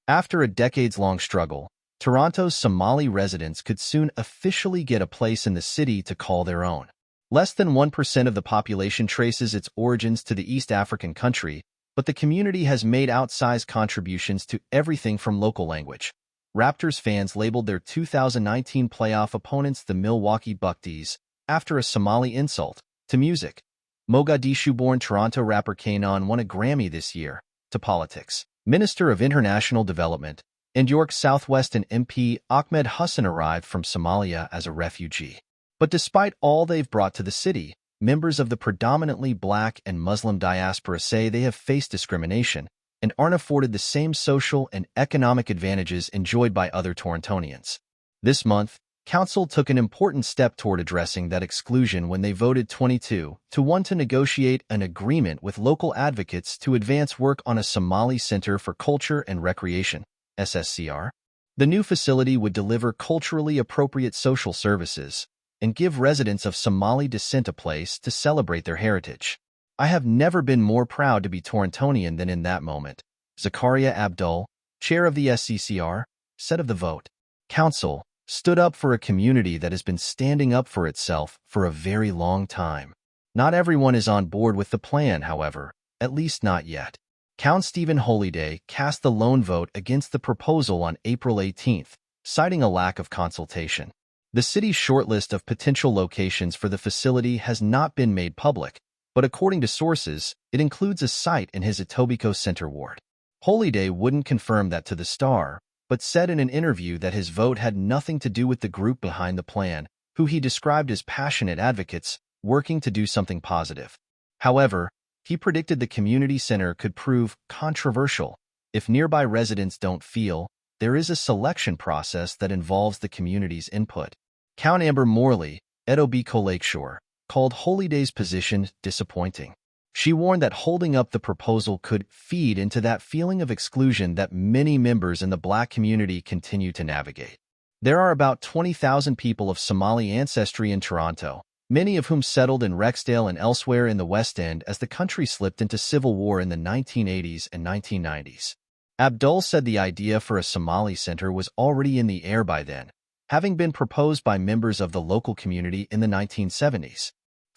After a decades-long struggle, Toronto's Somali residents could soon officially get a place in the city to call their own. Less than 1% of the population traces its origins to the East African country, but the community has made outsized contributions to everything from local language. Raptors fans labeled their 2019 playoff opponents the Milwaukee Bucks after a Somali insult, to music. Mogadishu-born Toronto rapper Kanon won a Grammy this year, to politics. Minister of International Development and York Southwestern MP Ahmed Hussein arrived from Somalia as a refugee. But despite all they've brought to the city, members of the predominantly Black and Muslim diaspora say they have faced discrimination and aren't afforded the same social and economic advantages enjoyed by other Torontonians. This month, Council took an important step toward addressing that exclusion when they voted 22-1 to negotiate an agreement with local advocates to advance work on a Somali Centre for Culture and Recreation, SSCR. The new facility would deliver culturally appropriate social services and give residents of Somali descent a place to celebrate their heritage. I have never been more proud to be Torontonian than in that moment, Zakaria Abdul, chair of the SCCR, said of the vote. Council stood up for a community that has been standing up for itself for a very long time. Not everyone is on board with the plan, however, at least not yet. Count Stephen Holyday cast the lone vote against the proposal on April 18, citing a lack of consultation. The city's shortlist of potential locations for the facility has not been made public, but according to sources, it includes a site in his Etobicoke Centre ward. Holyday wouldn't confirm that to the Star, but said in an interview that his vote had nothing to do with the group behind the plan, who he described as passionate advocates working to do something positive. However, he predicted the community center could prove controversial if nearby residents don't feel there is a selection process that involves the community's input. Count Amber Morley, Etobicoke Lakeshore, called Holyday's position disappointing. She warned that holding up the proposal could feed into that feeling of exclusion that many members in the Black community continue to navigate. There are about 20,000 people of Somali ancestry in Toronto, many of whom settled in Rexdale and elsewhere in the West End as the country slipped into civil war in the 1980s and 1990s. Abdul said the idea for a Somali Centre was already in the air by then, having been proposed by members of the local community in the 1970s.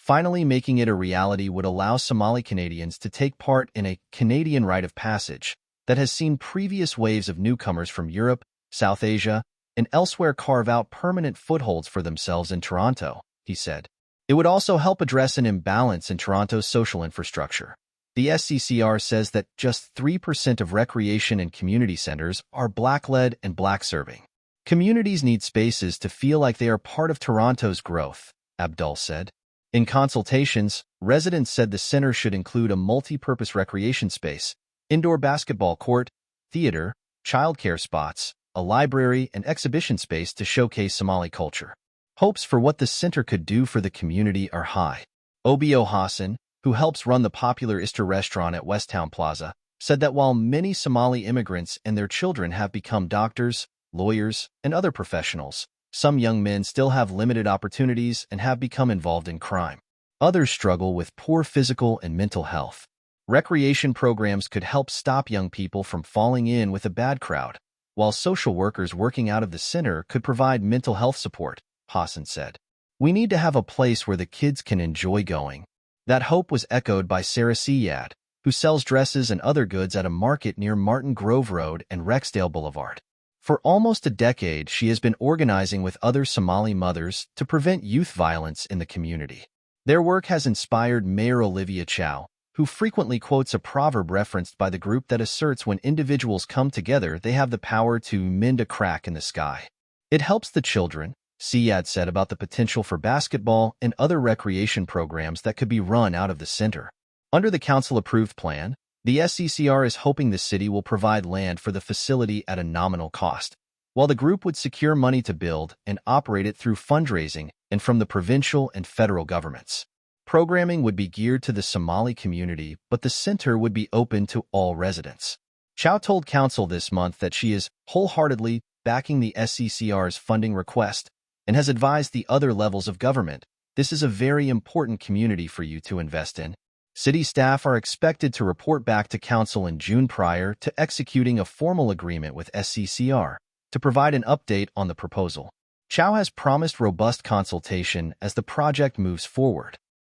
Finally making it a reality would allow Somali Canadians to take part in a Canadian rite of passage that has seen previous waves of newcomers from Europe, South Asia, and elsewhere carve out permanent footholds for themselves in Toronto, he said. It would also help address an imbalance in Toronto's social infrastructure. The SCCR says that just 3% of recreation and community centers are Black-led and Black-serving. Communities need spaces to feel like they are part of Toronto's growth, Abdul said. In consultations, residents said the center should include a multi-purpose recreation space, indoor basketball court, theater, childcare spots, a library, and exhibition space to showcase Somali culture. Hopes for what the center could do for the community are high. Obio Hassan, who helps run the popular Easter restaurant at Westtown Plaza, said that while many Somali immigrants and their children have become doctors, lawyers, and other professionals, some young men still have limited opportunities and have become involved in crime. Others struggle with poor physical and mental health. Recreation programs could help stop young people from falling in with a bad crowd, while social workers working out of the center could provide mental health support, Hassan said. We need to have a place where the kids can enjoy going. That hope was echoed by Sarah Siyad, who sells dresses and other goods at a market near Martin Grove Road and Rexdale Boulevard. For almost a decade, she has been organizing with other Somali mothers to prevent youth violence in the community. Their work has inspired Mayor Olivia Chow, who frequently quotes a proverb referenced by the group that asserts when individuals come together, they have the power to mend a crack in the sky. It helps the children, Siyad said about the potential for basketball and other recreation programs that could be run out of the center. Under the council-approved plan, the SCCR is hoping the city will provide land for the facility at a nominal cost, while the group would secure money to build and operate it through fundraising and from the provincial and federal governments. Programming would be geared to the Somali community, but the center would be open to all residents. Chow told council this month that she is wholeheartedly backing the SCCR's funding request and has advised the other levels of government, this is a very important community for you to invest in. City staff are expected to report back to council in June prior to executing a formal agreement with SCCR to provide an update on the proposal. Chow has promised robust consultation as the project moves forward.